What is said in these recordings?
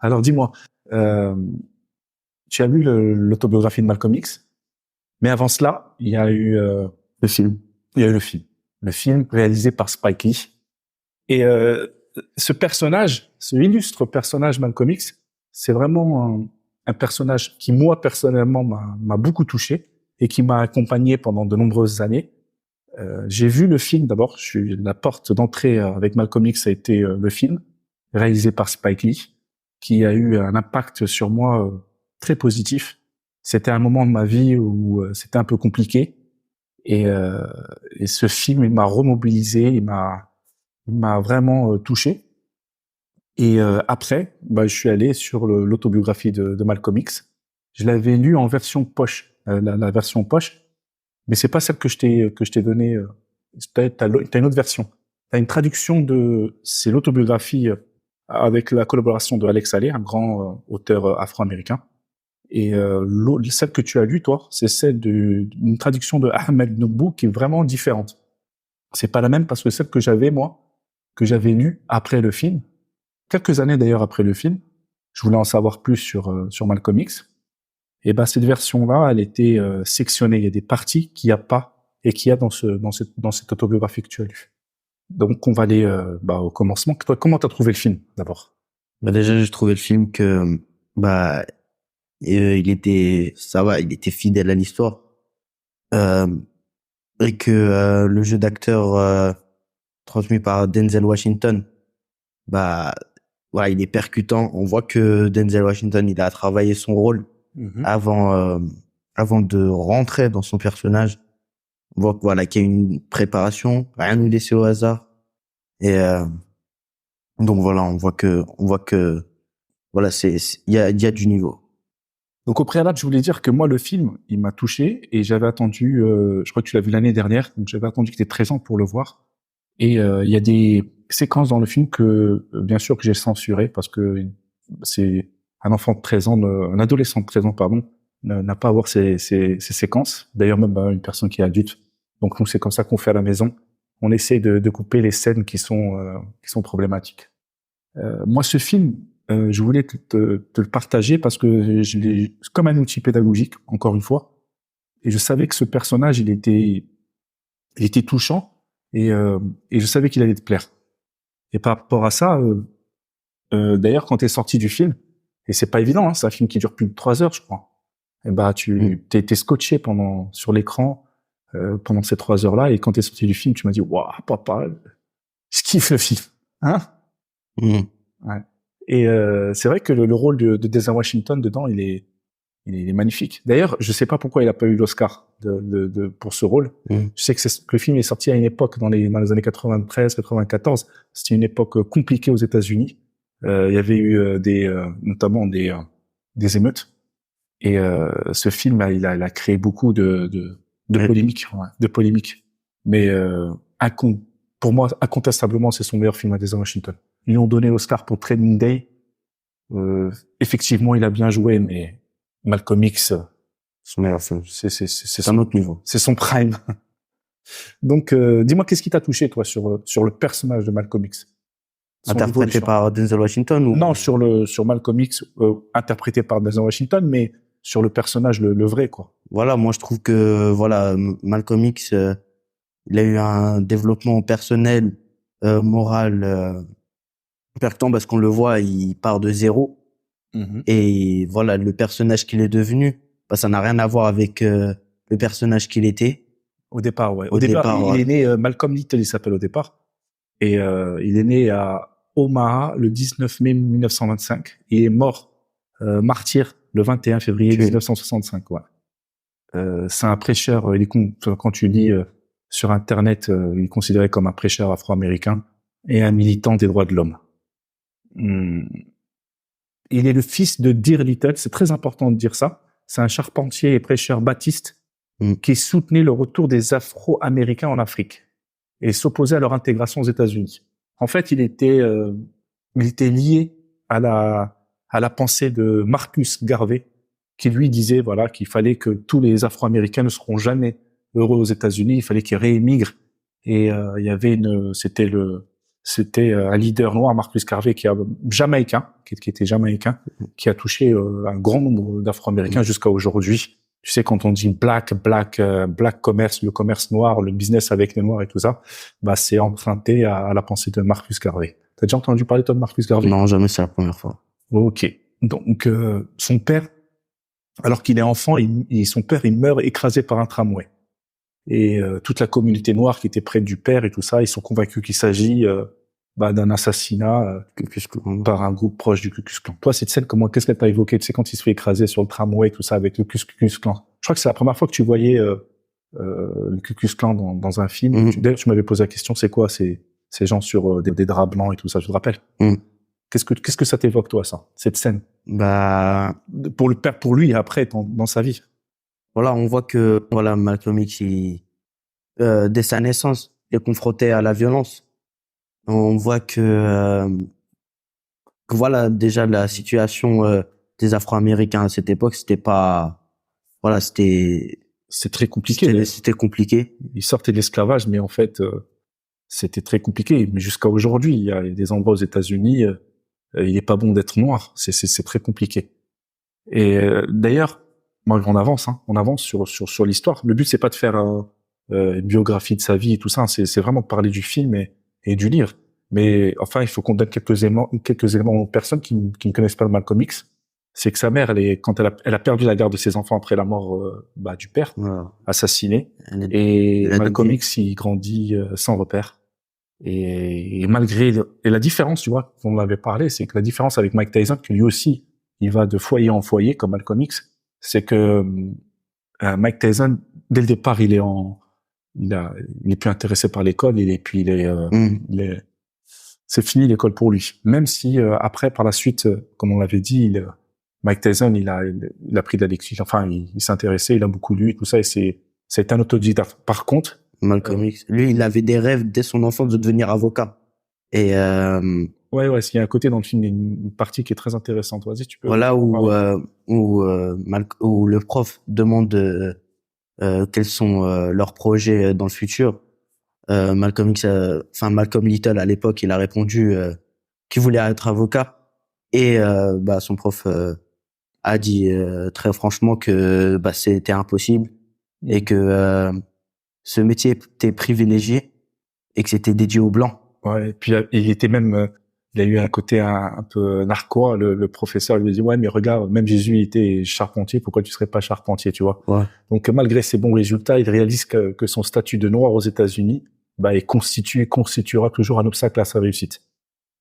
Alors dis-moi, euh, tu as lu l'autobiographie de Malcolm X, mais avant cela, Le film. il y a eu le film réalisé par Spike Lee. Et ce personnage, ce illustre personnage Malcolm X, c'est vraiment un personnage qui moi personnellement m'a beaucoup touché et qui m'a accompagné pendant de nombreuses années. J'ai vu le film d'abord. La porte d'entrée avec Malcolm X a été le film réalisé par Spike Lee, qui a eu un impact sur moi très positif. C'était un moment de ma vie où c'était un peu compliqué et, et ce film il m'a remobilisé, il m'a vraiment touché. Et après, bah, je suis allé sur l'autobiographie de Malcolm X. Je l'avais lu en version poche, la version poche, mais c'est pas celle que je t'ai donnée. T'as une autre version. T'as une traduction c'est l'autobiographie avec la collaboration de Alex Haley, un grand auteur afro-américain. Et celle que tu as lue, toi, c'est celle d'une traduction de Ahmed Noubou qui est vraiment différente. C'est pas la même parce que celle que j'avais, moi, que j'avais lue après le film, quelques années d'ailleurs après le film, je voulais en savoir plus sur Malcolm X. Et ben cette version-là, elle était sectionnée. Il y a des parties qu'il n'y a pas et qu'il y a dans cette autobiographie que tu as lue. Donc on va aller au commencement. Toi, comment t'as trouvé le film d'abord? Bah, déjà, j'ai trouvé le film que, bah, il était fidèle à l'histoire. Euh, et que, le jeu d'acteur, transmis par Denzel Washington, bah, voilà, il est percutant. On voit que Denzel Washington, il a travaillé son rôle Mhm. avant, avant de rentrer dans son personnage. On voit que, voilà, qu'il y a une préparation, rien nous laisser au hasard. Et, donc voilà, on voit que, voilà, il y a du niveau. Donc au préalable, je voulais dire que moi, le film, il m'a touché et j'avais attendu, je crois que tu l'as vu l'année dernière, donc j'avais attendu que tu aies 13 ans pour le voir. Et il y a des séquences dans le film que, bien sûr, que j'ai censurées parce que c'est un enfant de 13 ans, un adolescent de 13 ans, pardon, n'a pas à voir ces séquences. D'ailleurs, même une personne qui est adulte. Donc nous, c'est comme ça qu'on fait à la maison. On essaie de couper les scènes qui sont problématiques. Moi, ce film, je voulais te le partager parce que je l'ai comme un outil pédagogique, encore une fois. Et je savais que ce personnage, il était touchant et je savais qu'il allait te plaire. Et par rapport à ça, d'ailleurs, quand t'es sorti du film, et c'est pas évident, hein, c'est un film qui dure plus de 3 heures, je crois. Et bah, Mm. t'es scotché sur l'écran pendant ces 3 heures-là. Et quand t'es sorti du film, tu m'as dit, waouh, papa, je kiffe le film, hein? Mm. Ouais. Et c'est vrai que le rôle de Denzel Washington dedans, il est magnifique. D'ailleurs, je sais pas pourquoi il a pas eu l'Oscar pour ce rôle. Mm. Je sais que le film est sorti à une époque dans les années 93, 94. C'était une époque compliquée aux États-Unis. Il y avait eu notamment des émeutes. Et ce film, il a créé beaucoup de Ouais. polémiques, ouais, de polémiques. Mais pour moi, incontestablement, c'est son meilleur film à Denzel Washington. Ils lui ont donné l'Oscar pour Training Day. Effectivement, il a bien joué, mais Malcolm X, Son meilleur film. c'est C'est un autre niveau. c'est son prime. Donc, dis-moi, qu'est-ce qui t'a touché, toi, sur le personnage de Malcolm X? Son Interprété évolution. par Denzel Washington Non, ou? sur Malcolm X, interprété par Denzel Washington, mais sur le personnage, le vrai, quoi. Voilà, moi je trouve que, voilà, Malcolm X, il a eu un développement personnel, moral, percutant parce qu'on le voit, il part de zéro. Mhm. Et voilà, le personnage qu'il est devenu, bah, ça n'a rien à voir avec, le personnage qu'il était Au départ, ouais. Au au départ, départ. il Ouais. est né, Malcolm Little, il s'appelle au départ. Et il est né à Omaha le 19 mai 1925. Il est mort martyr le 21 février Tu es. 1965. Ouais. C'est un prêcheur. Quand tu lis sur Internet, il est considéré comme un prêcheur afro-américain et un militant des droits de l'homme. Hum. Il est le fils de Dear Little. C'est très important de dire ça. C'est un charpentier et prêcheur baptiste Mm. qui soutenait le retour des Afro-Américains en Afrique et s'opposait à leur intégration aux États-Unis. En fait, il était lié à la pensée de Marcus Garvey, qui lui disait voilà qu'il fallait que tous les Afro-Américains ne seront jamais heureux aux États-Unis, il fallait qu'ils réémigrent. Et il y avait c'était C'était un leader noir, Marcus Garvey, qui était jamaïcain, qui a touché un grand nombre d'Afro-Américains jusqu'à aujourd'hui. Tu sais, quand on dit black commerce, le commerce noir, le business avec les noirs et tout ça, bah c'est emprunté à la pensée de Marcus Garvey. T'as déjà entendu parler toi de Marcus Garvey? Non, jamais, c'est la première fois. Ok. Donc son père, alors qu'il est enfant, son père il meurt écrasé par un tramway. Et toute la communauté noire qui était près du père et tout ça, ils sont convaincus qu'il s'agit d'un assassinat par un groupe proche du Ku Klux Klan. Toi, cette scène, qu'est-ce qu'elle t'a évoqué? Tu sais, quand il se fait écraser sur le tramway, tout ça, avec le Ku Klux Klan. Je crois que c'est la première fois que tu voyais le Ku Klux Klan dans un film. D'ailleurs, tu m'avais posé la question, c'est quoi ces gens sur des draps blancs et tout ça, je te rappelle. Qu'est-ce que ça t'évoque, toi, ça, cette scène? Bah, pour le père, pour lui, après, dans sa vie. Voilà, on voit que Malcolm X, dès sa naissance, est confronté à la violence. On voit que voilà, déjà la situation des Afro-Américains à cette époque, c'était très compliqué. C'était compliqué. Ils sortaient de l'esclavage, mais en fait, c'était très compliqué. Mais jusqu'à aujourd'hui, il y a des endroits aux États-Unis, il est pas bon d'être noir. C'est très compliqué. Et d'ailleurs, moi, on avance sur l'histoire. Le but, c'est pas de faire une biographie de sa vie et tout ça. C'est vraiment de parler du film et du livre. Mais enfin, il faut qu'on donne quelques éléments aux personnes qui ne connaissent pas Malcolm X. C'est que sa mère, quand elle a perdu la garde de ses enfants après la mort du père, assassiné. Et Malcolm X, il grandit sans repère. Et malgré la différence, tu vois, on en avait parlé, c'est que la différence avec Mike Tyson, que lui aussi, il va de foyer en foyer comme Malcolm X, c'est que Mike Tyson, dès le départ, il est plus intéressé par l'école, c'est fini l'école pour lui. Même si après, par la suite, comme on l'avait dit, Mike Tyson, il a pris de la lecture. Enfin, il s'intéressait, il a beaucoup lu et tout ça, et c'est un autodidacte. Par contre, Malcolm X, lui, il avait des rêves dès son enfance de devenir avocat. Et ouais, il y a un côté dans le film, une partie qui est très intéressante. Vas-y, tu peux. Voilà où le prof demande quels sont leurs projets dans le futur. Malcolm Little à l'époque, il a répondu qu'il voulait être avocat. Et son prof a dit très franchement que c'était impossible et que ce métier était privilégié et que c'était dédié aux blancs. Ouais, et puis il était même il a eu un côté un peu narquois. Le professeur lui a dit, ouais, mais regarde, même Jésus était charpentier, pourquoi tu serais pas charpentier, tu vois? Ouais. Donc, malgré ses bons résultats, il réalise que son statut de noir aux États-Unis, constituera toujours un obstacle à sa réussite.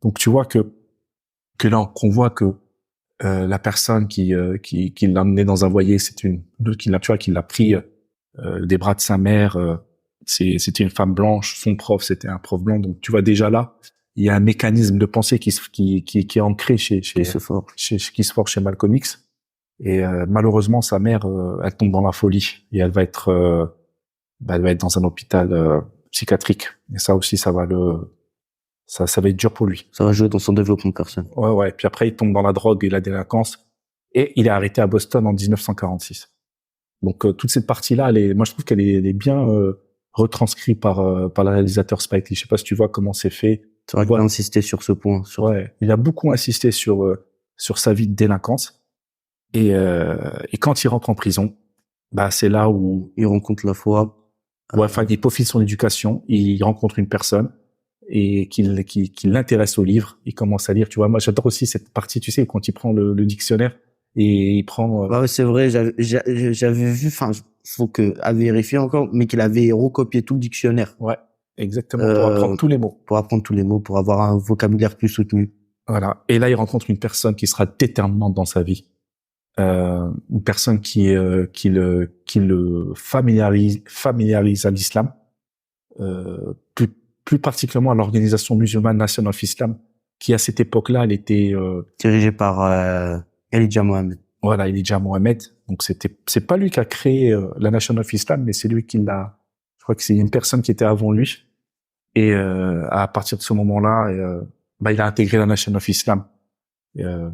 Donc, tu vois que là, qu'on voit que, la personne qui l'a emmené dans un voilier, qui l'a pris, des bras de sa mère, c'était une femme blanche, son prof, c'était un prof blanc. Donc, tu vois, déjà là, il y a un mécanisme de pensée qui est ancré qui se forge chez Malcolm X. Et malheureusement, sa mère, elle tombe dans la folie et elle va être dans un hôpital psychiatrique. Et ça aussi, ça va être dur pour lui. Ça va jouer dans son développement personnel. Ouais. Puis après, il tombe dans la drogue et la délinquance et il est arrêté à Boston en 1946. Donc toute cette partie-là, moi je trouve qu'elle est bien retranscrite par le réalisateur Spike Lee. Je sais pas si tu vois comment c'est fait. C'est vrai qu'il a insisté sur ce point. Ouais, il a beaucoup insisté sur sa vie de délinquance. Et quand il rentre en prison, c'est là où il rencontre la foi. Ouais, enfin, il peaufine son éducation, il rencontre une personne et qui l'intéresse au livre, il commence à lire. Tu vois, moi j'adore aussi cette partie, tu sais, quand il prend le dictionnaire et il prend. Ouais, c'est vrai, j'avais vu. Enfin, faut à vérifier encore, mais qu'il avait recopié tout le dictionnaire. Ouais. Exactement, pour apprendre tous les mots. Pour apprendre tous les mots, pour avoir un vocabulaire plus soutenu. Voilà. Et là, il rencontre une personne qui sera déterminante dans sa vie. Une personne qui le familiarise à l'islam. Plus particulièrement à l'organisation musulmane Nation of Islam, qui à cette époque-là, elle était dirigée par Elijah Mohammed. Voilà, Elijah Mohammed. Donc c'est pas lui qui a créé la Nation of Islam, mais c'est lui qui l'a. Je crois que c'est une personne qui était avant lui. Et à partir de ce moment-là, il a intégré la Nation of Islam. Je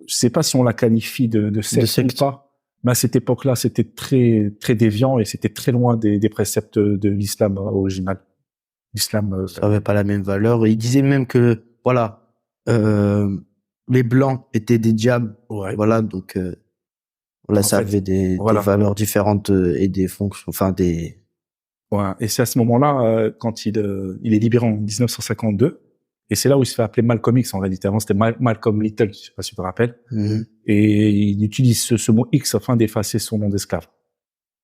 sais pas si on la qualifie de secte ou pas, mais à cette époque-là, c'était très très déviant et c'était très loin des préceptes de l'islam original. L'islam, Ça avait pas la même valeur. Il disait même que, voilà, les blancs étaient des diables. ouais. Voilà, donc, voilà, En ça fait, avait des voilà. valeurs différentes et des fonctions, enfin, des... Ouais. Et c'est à ce moment-là, quand il est libéré en 1952, et c'est là où il se fait appeler Malcolm X en réalité. Avant, c'était Malcolm Little, je sais pas si tu te rappelles. Mhm. Et il utilise ce mot X afin d'effacer son nom d'esclave.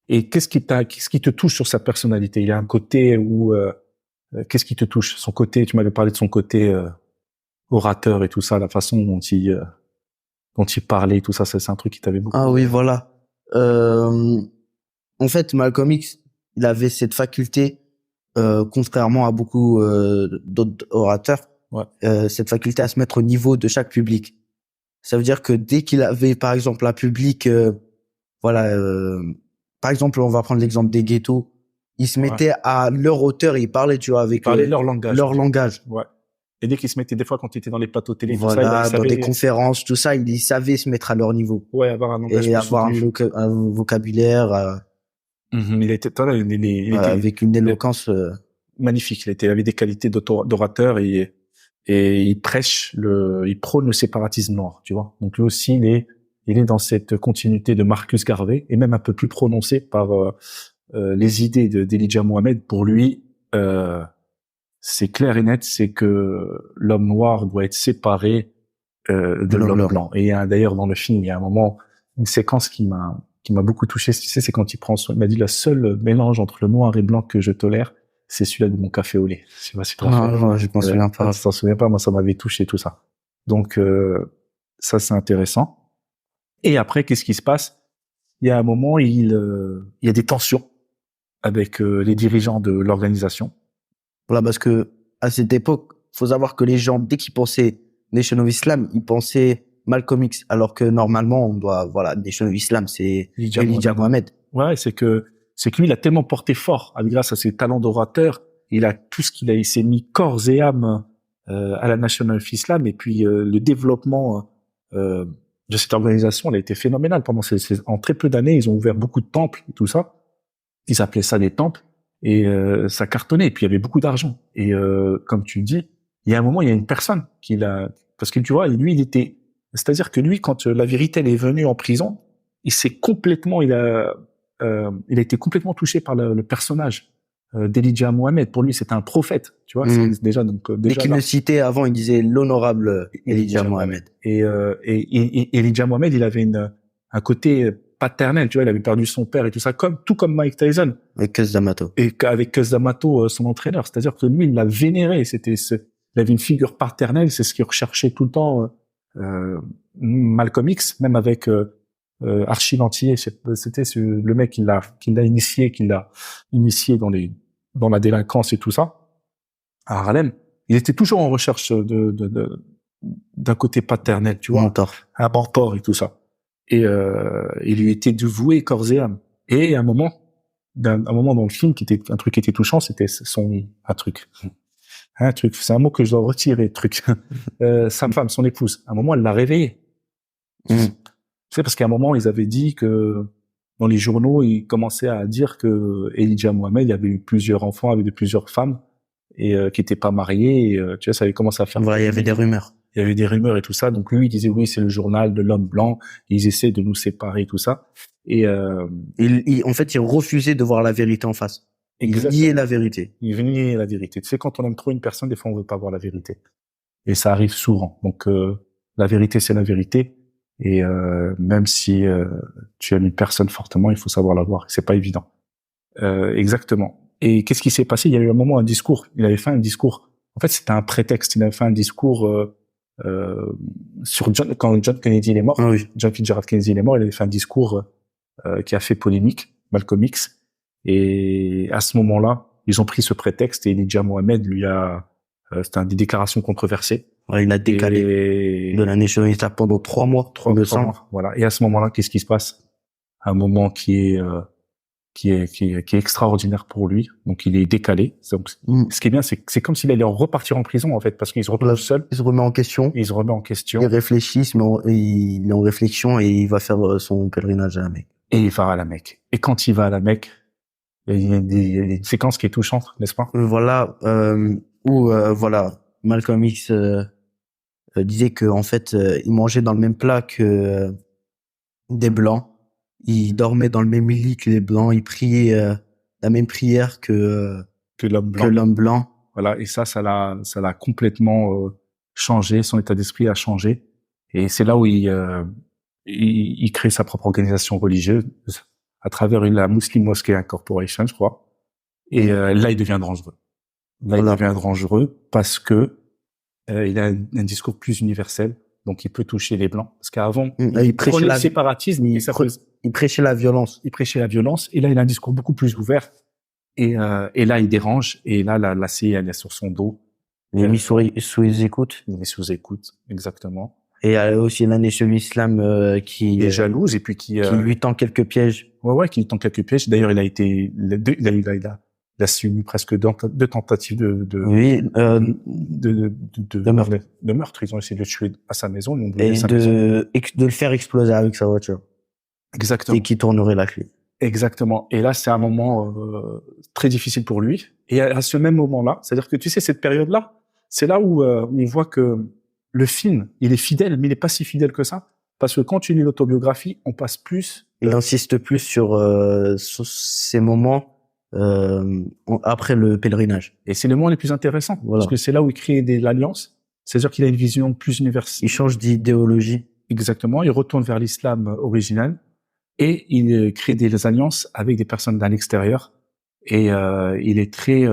Et qu'est-ce qui te touche sur sa personnalité? Il y a un côté où, qu'est-ce qui te touche? Son côté, tu m'avais parlé de son côté orateur et tout ça, la façon dont il parlait, tout ça, c'est un truc qui t'avait beaucoup. Ah oui, voilà. En fait, Malcolm X, il avait cette faculté, contrairement à beaucoup d'autres orateurs, Ouais. cette faculté à se mettre au niveau de chaque public. Ça veut dire que dès qu'il avait, par exemple, un public, voilà, par exemple, on va prendre l'exemple des ghettos, ils se mettaient à leur hauteur et ils parlaient, tu vois, avec Parler leur langage. leur langage. Ouais. Et dès qu'il se mettait, des fois, quand il était dans les plateaux télé, Voilà, tout ça, il dans savait, des conférences, tout ça, il savait se mettre à leur niveau. ouais, avoir un langage Et plus avoir soutenu. un vocabulaire Il était, il était avec une éloquence magnifique. Il avait des qualités d'orateur et il prône le séparatisme noir, tu vois. Donc lui aussi, il est dans cette continuité de Marcus Garvey et même un peu plus prononcé par les idées d'Elijah Muhammad. Pour lui, c'est clair et net, c'est que l'homme noir doit être séparé de l'homme blanc. Et d'ailleurs dans le film, il y a un moment, une séquence qui m'a beaucoup touché. Tu sais, c'est quand il m'a dit la seule mélange entre le noir et blanc que je tolère, c'est celui-là de mon café au lait. Je sais pas si tu te rappelles. non, je m'en souviens pas. Tu t'en souviens pas, moi ça m'avait touché tout ça. Donc ça c'est intéressant. Et après, qu'est-ce qui se passe? Il y a un moment, il y a des tensions avec les dirigeants de l'organisation. Voilà, parce que à cette époque, faut savoir que les gens, dès qu'ils pensaient Nation of Islam, ils pensaient Malcolm X, alors que normalement, on doit, voilà, Nation of Islam, c'est Elijah Muhammad. Ouais, c'est que lui, il a tellement porté fort, grâce à ses talents d'orateur, il a tout ce il s'est mis corps et âme à la Nation of Islam, et puis le développement de cette organisation, elle a été phénoménale pendant en très peu d'années. Ils ont ouvert beaucoup de temples et tout ça. Ils appelaient ça des temples. Et ça cartonnait, et puis il y avait beaucoup d'argent. Et comme tu dis, il y a un moment, il y a une personne parce que tu vois, lui, c'est-à-dire que lui, quand la vérité elle est venue en prison, il a été complètement touché par le personnage d'Elijah Muhammad. Pour lui, c'était un prophète, tu vois. C'est déjà Dès qu'il le citait avant, il disait l'honorable Elijah Muhammad. Et Elijah Muhammad, il avait un côté paternel, tu vois, il avait perdu son père et tout ça, tout comme Mike Tyson. Avec Cus D'Amato. Et avec Cus D'Amato, son entraîneur. C'est-à-dire que lui, il l'a vénéré. Il avait une figure paternelle, c'est ce qu'il recherchait tout le temps. Malcolm X, même avec Archie Lantier, c'était le mec qui l'a initié, dans la délinquance et tout ça, à Harlem. Il était toujours en recherche d'un côté paternel, tu vois. Un mentor et tout ça. Et il lui était dévoué corps et âme. Et à un moment dans le film un truc qui était touchant, c'était un truc, c'est un mot que je dois retirer, truc. Sa femme, son épouse, à un moment, elle l'a réveillé. Tu sais, parce qu'à un moment, ils avaient dit que dans les journaux, ils commençaient à dire que Elijah Muhammad, il avait eu plusieurs enfants avec plusieurs femmes et qui étaient pas mariés. Et, tu vois, ça avait commencé à faire. Voilà, il y avait des rumeurs. Il y avait des rumeurs et tout ça. Donc lui, il disait oui, c'est le journal de l'homme blanc. Ils essaient de nous séparer et tout ça. Et en fait, il refusait de voir la vérité en face. Il niait la vérité. Il niait la vérité. Tu sais, quand on aime trop une personne, des fois, on veut pas voir la vérité. Et ça arrive souvent. Donc la vérité, c'est la vérité. Et même si tu aimes une personne fortement, il faut savoir la voir. C'est pas évident. Exactement. Et qu'est-ce qui s'est passé? Il y a eu un moment un discours. Il avait fait un discours. En fait, c'était un prétexte. Il avait fait un discours quand John Kennedy il est mort. Ah oui. John Fitzgerald Kennedy il est mort. Il avait fait un discours qui a fait polémique, Malcolm X. Et à ce moment-là, ils ont pris ce prétexte et Elijah Muhammad c'était des déclarations controversées. Ouais, il a décalé de la Nation of Islam pendant 3 mois. 3 mois. Voilà. Et à ce moment-là, qu'est-ce qui se passe? Un moment qui est extraordinaire pour lui. Donc, il est décalé. Donc, ce qui est bien, c'est comme s'il allait repartir en prison, en fait, parce qu'il se retrouve seul. Il se remet en question. Il se remet en question. Il réfléchit, il est en réflexion et il va faire son pèlerinage à la Mecque. Et il va à la Mecque. Et quand il va à la Mecque, il y a une séquence qui est touchante, n'est-ce pas? Voilà, où voilà, Malcolm X disait que en fait, il mangeait dans le même plat que des blancs. Il dormait dans le même lit que les blancs. Il priait la même prière Que l'homme que blanc. l'homme blanc. Voilà. Et ça l'a complètement changé. Son état d'esprit a changé. Et c'est là où il crée sa propre organisation religieuse à travers la Muslim Mosque Corporation, je crois. Et là, il devient dangereux. Là, il Voilà. devient dangereux parce que il a un discours plus universel, donc il peut toucher les blancs. Parce qu'avant, Il prêchait prenait le la- séparatisme, il prêchait la violence. il prêchait la violence, et là, il a un discours beaucoup plus ouvert. Et là, il dérange, et là, la CIA, elle est sur son dos. Il est mis sous les écoutes. Il est sous écoute, exactement. Et aussi la Nation Islam qui Il est jalouse, et puis qui lui tend quelques pièges. ouais, qui lui tend quelques pièges. D'ailleurs, il a subi presque deux tentatives Oui, de meurtre. de meurtre. Ils ont essayé de le tuer à sa maison, ils ont et brûlé sa maison. de le faire exploser avec sa voiture. Exactement. Et qui tournerait la clé. Exactement. Et là, c'est un moment très difficile pour lui. Et à ce même moment-là, c'est-à-dire que tu sais, cette période-là, c'est là où on voit que le film, il est fidèle, mais il est pas si fidèle que ça. Parce que quand tu lis l'autobiographie, on passe plus... Il insiste plus sur ces moments après le pèlerinage. Et c'est les moments les plus intéressants. Voilà. Parce que c'est là où il crée l'alliance. C'est-à-dire qu'il a une vision plus universelle. Il change d'idéologie. Exactement. Il retourne vers l'islam original. Et il crée des alliances avec des personnes d'un extérieur. Et il est très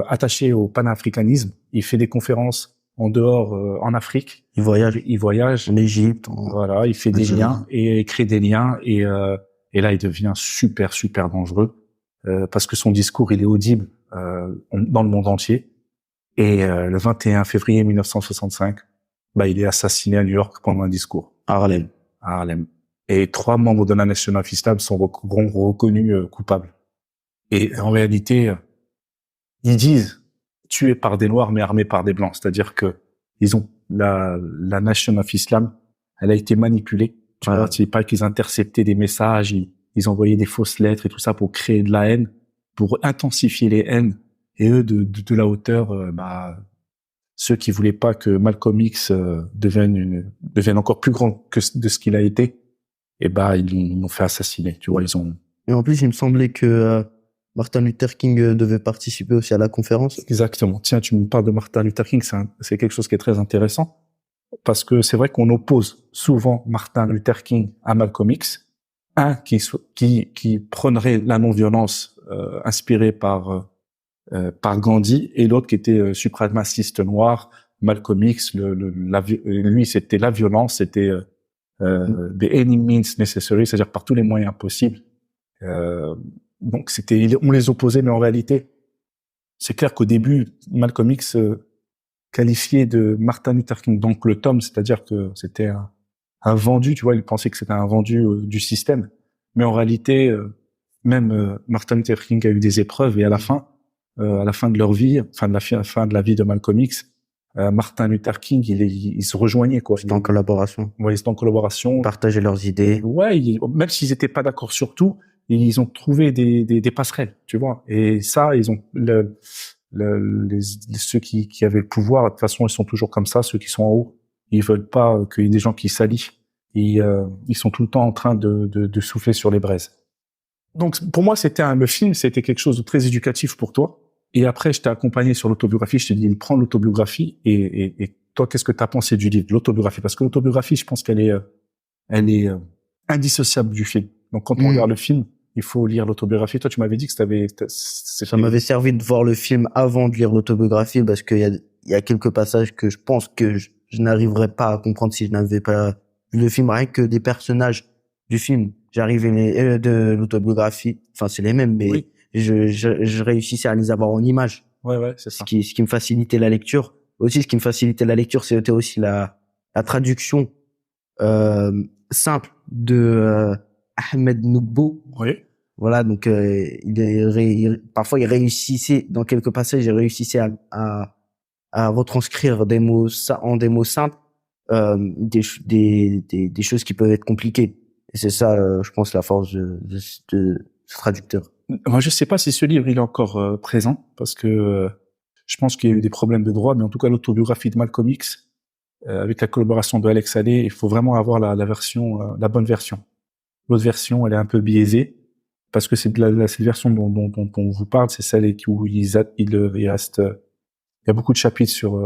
attaché au panafricanisme. Il fait des conférences en dehors, en Afrique. Il voyage Il voyage. en Égypte. Voilà, il fait des liens et il crée des liens. Et là, il devient super, super dangereux parce que son discours, il est audible dans le monde entier. Et le 21 février 1965, il est assassiné à New York pendant un discours. à Harlem. À Harlem. Et 3 membres de la Nation of Islam sont reconnus coupables. Et en réalité, ils disent tués par des Noirs mais armés par des Blancs. C'est-à-dire que ils ont la Nation of Islam, elle a été manipulée. Tu vois, c'est pas qu'ils interceptaient des messages, ils envoyaient des fausses lettres et tout ça pour créer de la haine, pour intensifier les haines. Et eux, de la hauteur, ceux qui voulaient pas que Malcolm X devienne encore plus grand que de ce qu'il a été, ils l'ont fait assassiner. Tu vois, ils ont. Et en plus, il me semblait que Martin Luther King devait participer aussi à la conférence. Exactement. Tiens, tu me parles de Martin Luther King, c'est quelque chose qui est très intéressant parce que c'est vrai qu'on oppose souvent Martin Luther King à Malcolm X, un qui prônerait la non-violence inspirée par Gandhi, et l'autre qui était suprémaciste noir. Malcolm X, lui, c'était la violence, c'était the any means necessary, c'est-à-dire par tous les moyens possibles. Donc on les opposait, mais en réalité, c'est clair qu'au début, Malcolm X qualifié de Martin Luther King d'oncle Tom, c'est-à-dire que c'était un vendu, tu vois, il pensait que c'était un vendu du système. Mais en réalité, même Martin Luther King a eu des épreuves, et à la fin de leur vie, fin de la vie de Malcolm X, Martin Luther King, ils se rejoignaient, quoi. C'était en collaboration. Ouais, ils étaient en collaboration. Partager leurs idées. Ouais, même s'ils étaient pas d'accord sur tout, ils ont trouvé des passerelles, tu vois. Et ça, ils ont ceux qui avaient le pouvoir, de toute façon, ils sont toujours comme ça. Ceux qui sont en haut, ils veulent pas qu'il y ait des gens qui s'allient. Ils sont tout le temps en train de souffler sur les braises. Donc, pour moi, le film, c'était quelque chose de très éducatif pour toi. Et après, je t'ai accompagné sur l'autobiographie. Je t'ai dit, prends l'autobiographie et toi, qu'est-ce que t'as pensé du livre, l'autobiographie? Parce que l'autobiographie, je pense qu'elle est indissociable du film. Donc, quand on regarde le film, il faut lire l'autobiographie. Toi, tu m'avais dit que ça m'avait servi de voir le film avant de lire l'autobiographie, parce qu'il y a quelques passages que je pense que je n'arriverais pas à comprendre si je n'avais pas vu le film. Rien que des personnages du film, j'arrivais de l'autobiographie. Enfin, c'est les mêmes, mais oui. je réussissais à les avoir en images. Ouais, c'est ça. Ce qui me facilitait la lecture. Aussi, ce qui me facilitait la lecture, c'était aussi la traduction simple de Ahmed Noubo. Oui. Voilà, donc parfois il réussissait, dans quelques passages, il réussissait à retranscrire des mots en des mots simples, des choses qui peuvent être compliquées. Et c'est ça, je pense, la force de ce traducteur. Moi, je sais pas si ce livre il est encore présent parce que je pense qu'il y a eu des problèmes de droit, mais en tout cas l'autobiographie de Malcolm X avec la collaboration de Alex Haley, il faut vraiment avoir la version, la bonne version. L'autre version, elle est un peu biaisée parce que c'est cette version dont on vous parle, c'est celle où il reste, il y a beaucoup de chapitres sur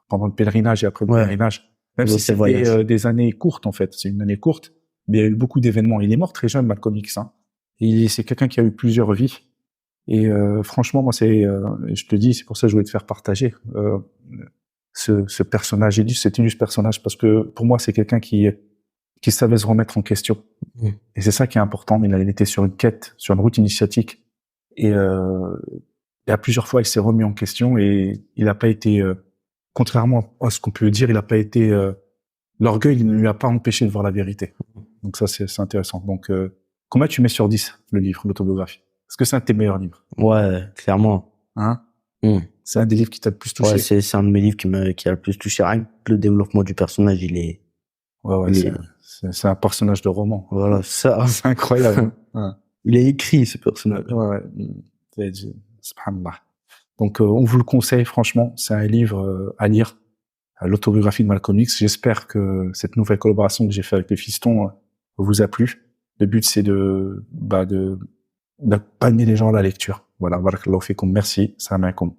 pendant le pèlerinage et après le pèlerinage. Même si c'était des années courtes en fait, c'est une année courte, mais il y a eu beaucoup d'événements. Il est mort très jeune, Malcolm X. Hein. C'est quelqu'un qui a eu plusieurs vies. Et franchement, moi, je te dis, c'est pour ça que je voulais te faire partager ce personnage, cet illustre personnage, parce que pour moi, c'est quelqu'un qui savait se remettre en question. Et c'est ça qui est important. Il était sur une quête, sur une route initiatique, et à plusieurs fois, il s'est remis en question et il n'a pas été, contrairement à ce qu'on peut dire, il n'a pas été, l'orgueil ne lui a pas empêché de voir la vérité. Donc ça, c'est intéressant. Donc, combien tu mets sur 10 le livre, l'autobiographie? Est-ce que c'est un de tes meilleurs livres? Ouais, clairement. Hein? C'est un des livres qui t'a le plus touché? Ouais, c'est un de mes livres qui a le plus touché. Rien que le développement du personnage, c'est un personnage de roman. Voilà, ça. C'est incroyable. Il est écrit, ce personnage. Subhanallah. Donc, on vous le conseille, franchement. C'est un livre à lire. L'autobiographie de Malcolm X. J'espère que cette nouvelle collaboration que j'ai fait avec les Fistons vous a plu. Le but, c'est d'accompagner les gens à la lecture. Voilà, barakallahu fikum. Merci. Salam alaikum.